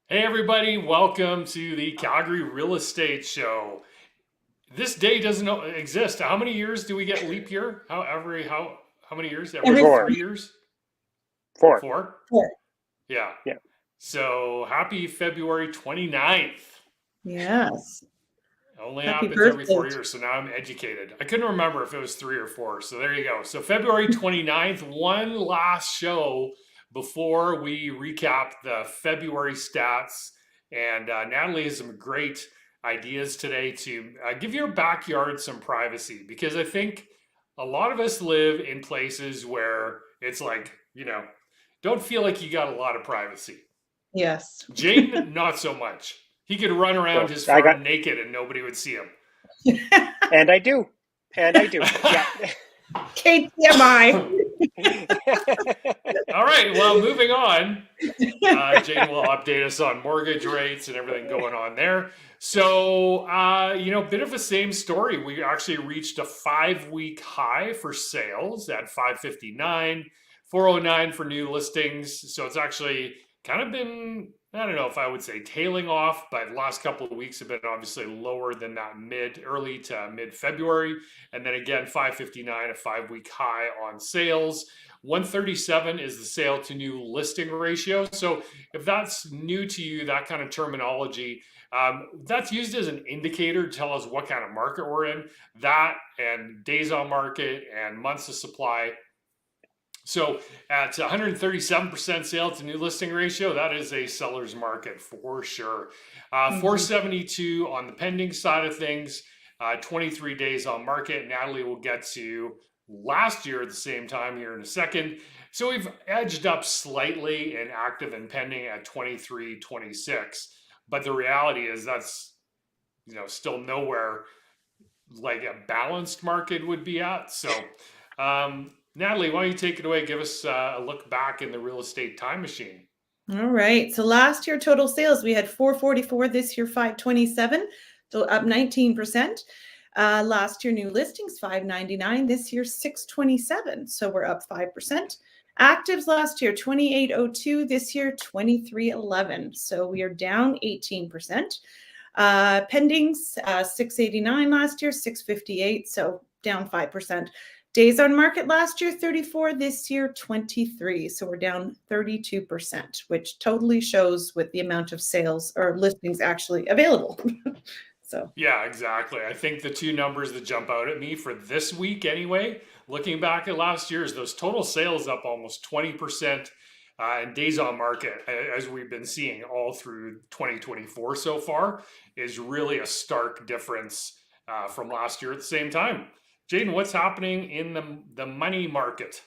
Hey everybody, welcome to the Calgary Real Estate Show. This day doesn't exist. How many years do we get leap year? How many years? Every Every Four. 3 years? Four. Four? four. Yeah. Yeah. So happy February 29th. Yes. Only Happy happens every birthday. 4 years, so now I'm educated. I couldn't remember if it was 3 or 4, so there you go. So February 29th, one last show before we recap the February stats. And Natalie has some great ideas today to give your backyard some privacy because I think a lot of us live in places where it's like, don't feel like you got a lot of privacy. Yes. Jane, not so much. He could run around No, his I got, farm naked and nobody would see him. and I do, and I do. Yeah. KTMI. All right, well, moving on. Jane will update us on mortgage rates and everything going on there. So, bit of a same story. We actually reached a 5 week high for sales at 559, 409 for new listings. So it's actually kind of been, I don't know if I would say tailing off, but the last couple of weeks have been obviously lower than that early to mid February. And then again, 559, a 5 week high on sales. 137 is the sale to new listing ratio. So if that's new to you, that kind of terminology, that's used as an indicator to tell us what kind of market we're in. That and days on market and months of supply. So at 137% sale to new listing ratio, that is a seller's market for sure. 472 on the pending side of things, 23 days on market. Natalie will get to last year at the same time here in a second. So we've edged up slightly in active and pending at 23, 26. But the reality is that's still nowhere like a balanced market would be at. So Natalie, why don't you take it away? Give us a look back in the real estate time machine. All right. So last year total sales we had 444. This year 527. So up 19%. Last year new listings 599. This year 627. So we're up 5%. Actives last year 2802. This year 2311. So we are down 18%. Pendings 689 last year, 658. So down 5%. Days on market last year, 34. This year, 23. So we're down 32%, which totally shows with the amount of sales or listings actually available. So Yeah, exactly. I think the two numbers that jump out at me for this week, anyway, looking back at last year's, those total sales up almost 20%, and days on market, as we've been seeing all through 2024 so far, is really a stark difference from last year at the same time. Jaden, what's happening in the money market?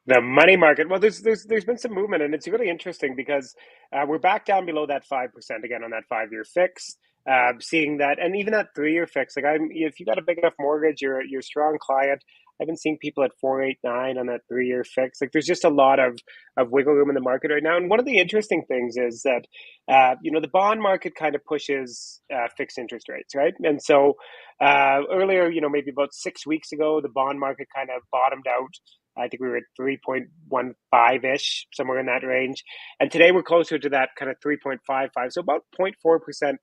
The money market. Well, there's been some movement, and it's really interesting because we're back down below that 5% again on that 5 year fix. Seeing that, and even that 3 year fix. Like, if you got a big enough mortgage, you're a strong client. I've been seeing people at 489 on that 3 year fix. Like, there's just a lot of wiggle room in the market right now. And one of the interesting things is that the bond market kind of pushes fixed interest rates, right? And so earlier, maybe about 6 weeks ago, the bond market kind of bottomed out. I think we were at 3.15 ish, somewhere in that range. And today we're closer to that kind of 3.55, so about 0.4%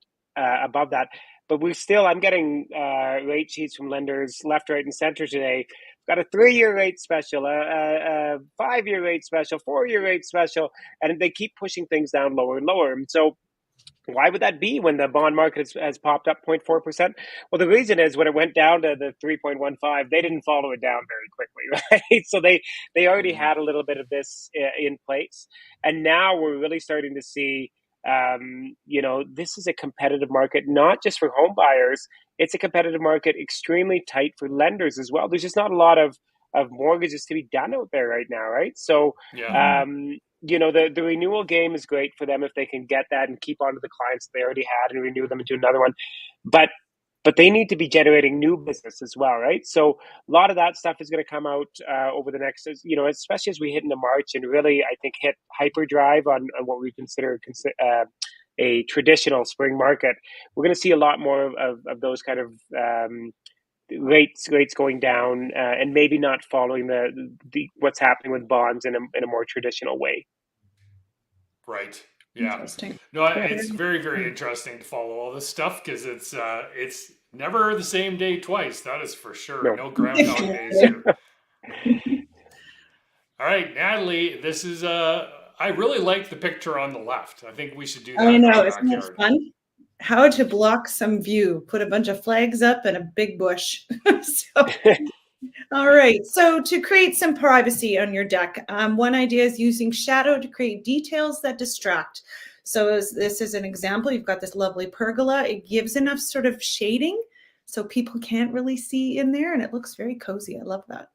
above that. But I'm getting rate sheets from lenders left, right, and center today. Got a 3 year rate special, a 5 year rate special, 4 year rate special, and they keep pushing things down lower and lower. And so why would that be when the bond market has popped up 0.4%? Well, the reason is when it went down to the 3.15, they didn't follow it down very quickly, right? So they already Mm. had a little bit of this in place. And now we're really starting to see, this is a competitive market, not just for home buyers. It's a competitive market, extremely tight for lenders as well. There's just not a lot of mortgages to be done out there right now, right? So, Yeah. the renewal game is great for them if they can get that and keep on to the clients they already had and renew them into another one. But they need to be generating new business as well, right? So a lot of that stuff is going to come out over the next, especially as we hit into March and really, I think, hit hyperdrive on what we consider a traditional spring market. We're going to see a lot more of those kind of rates going down and maybe not following the what's happening with bonds in a more traditional way. Right. Yeah. Interesting. No, Yeah. it's very, very interesting to follow all this stuff because it's never the same day twice. That is for sure. No. No Groundhog Days here. All right, Natalie, this is I really like the picture on the left. I think we should do that I in our know, isn't that backyard. fun? How to block some view. Put a bunch of flags up and a big bush. So, all right. So to create some privacy on your deck, one idea is using shadow to create details that distract. So as this is an example, you've got this lovely pergola. It gives enough sort of shading so people can't really see in there, and it looks very cozy. I love that.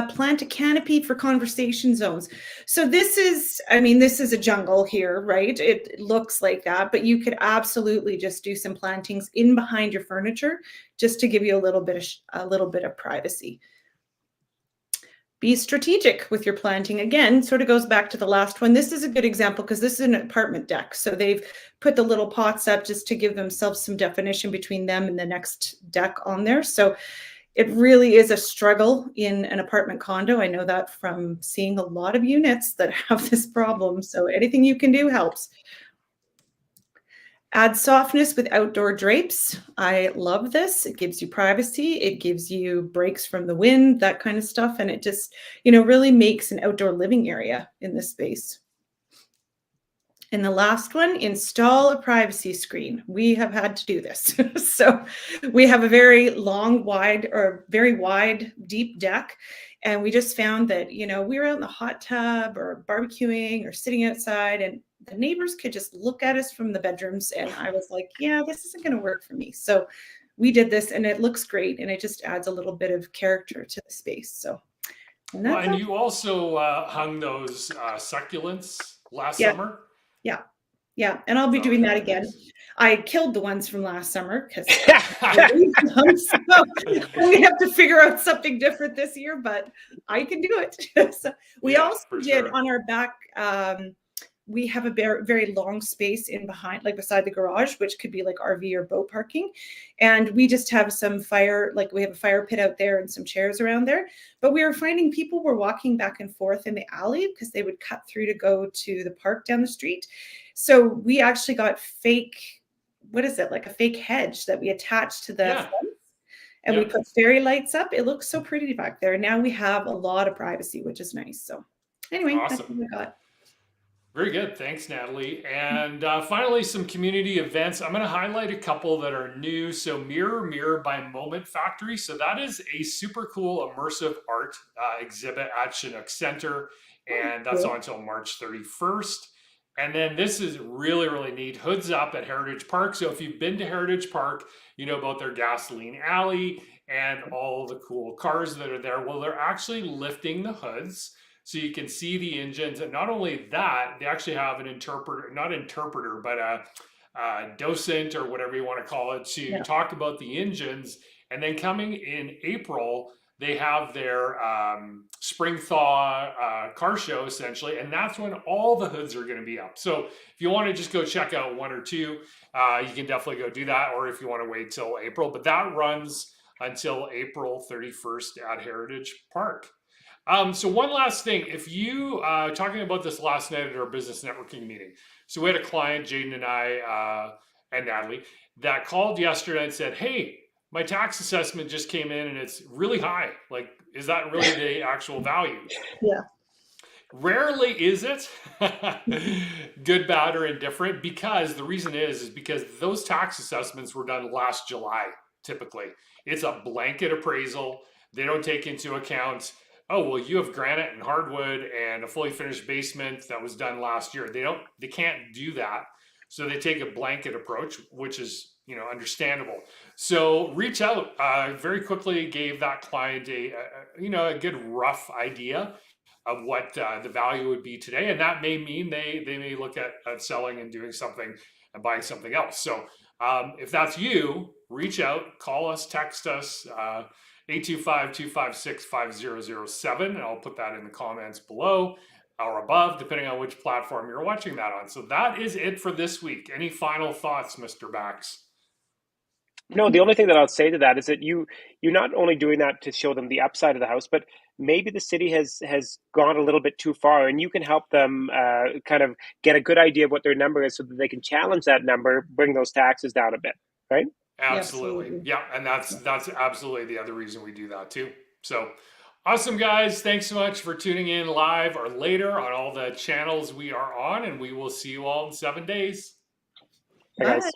Plant a canopy for conversation zones. So this is, I mean, this is a jungle here, right? It looks like that, but you could absolutely just do some plantings in behind your furniture, just to give you a little bit of privacy. Be strategic with your planting. Again, sort of goes back to the last one. This is a good example because this is an apartment deck. So they've put the little pots up just to give themselves some definition between them and the next deck on there. So it really is a struggle in an apartment condo. I know that from seeing a lot of units that have this problem. So anything you can do helps. Add softness with outdoor drapes. I love this. It gives you privacy. It gives you breaks from the wind, that kind of stuff. And it just, really makes an outdoor living area in this space. And the last one, install a privacy screen. We have had to do this. So we have a very very wide, deep deck. And we just found that, we were out in the hot tub or barbecuing or sitting outside, and the neighbors could just look at us from the bedrooms. And I was like, yeah, this isn't going to work for me. So we did this, and it looks great. And it just adds a little bit of character to the space. So, And you also hung those succulents last Yeah. summer. Yeah, and I'll be Oh, doing that really again. nice. I killed the ones from last summer because we have to figure out something different this year, but I can do it. So we Yeah, also for did sure. on our back. We have a very long space in behind, like beside the garage, which could be like RV or boat parking. And we just have some we have a fire pit out there and some chairs around there. But we were finding people were walking back and forth in the alley because they would cut through to go to the park down the street. So we actually got like a fake hedge that we attached to the Yeah. fence, and we put fairy lights up. It looks so pretty back there. Now we have a lot of privacy, which is nice. So anyway, that's Awesome. what we got. Very good. Thanks, Natalie. And finally, some community events. I'm going to highlight a couple that are new. So Mirror by Moment Factory. So that is a super cool immersive art exhibit at Chinook Center. And that's on until March 31st. And then this is really, really neat. Hoods Up at Heritage Park. So if you've been to Heritage Park, you know about their gasoline alley and all the cool cars that are there. Well, they're actually lifting the hoods so you can see the engines. And not only that, they actually have an not interpreter, but a docent or whatever you want to call it to talk about the engines. And then coming in April, they have their spring thaw car show essentially, and that's when all the hoods are going to be up. So if you want to just go check out one or two, you can definitely go do that, or if you want to wait till April. But that runs until April 31st at Heritage Park. So one last thing, if you talking about this last night at our business networking meeting, so we had a client, Jaden and I and Natalie, that called yesterday and said, hey, my tax assessment just came in and it's really high. Like, is that really the actual value? Yeah. Rarely is it good, bad, or indifferent, because the reason is because those tax assessments were done last July, typically. It's a blanket appraisal. They don't take into account, oh, well, you have granite and hardwood and a fully finished basement that was done last year. They can't do that. So they take a blanket approach, which is, understandable. So reach out. Very quickly gave that client a good rough idea of what the value would be today, and that may mean they may look at selling and doing something and buying something else. So if that's you, reach out, call us, text us. 825-256-5007, and I'll put that in the comments below or above, depending on which platform you're watching that on. So that is it for this week. Any final thoughts, Mr. Bax? No, the only thing that I'll say to that is that you're not only doing that to show them the upside of the house, but maybe the city has gone a little bit too far, and you can help them kind of get a good idea of what their number is so that they can challenge that number, bring those taxes down a bit, right? Absolutely. Yeah. And that's absolutely the other reason we do that too. So awesome, guys. Thanks so much for tuning in live or later on all the channels we are on, and we will see you all in 7 days. Bye, guys.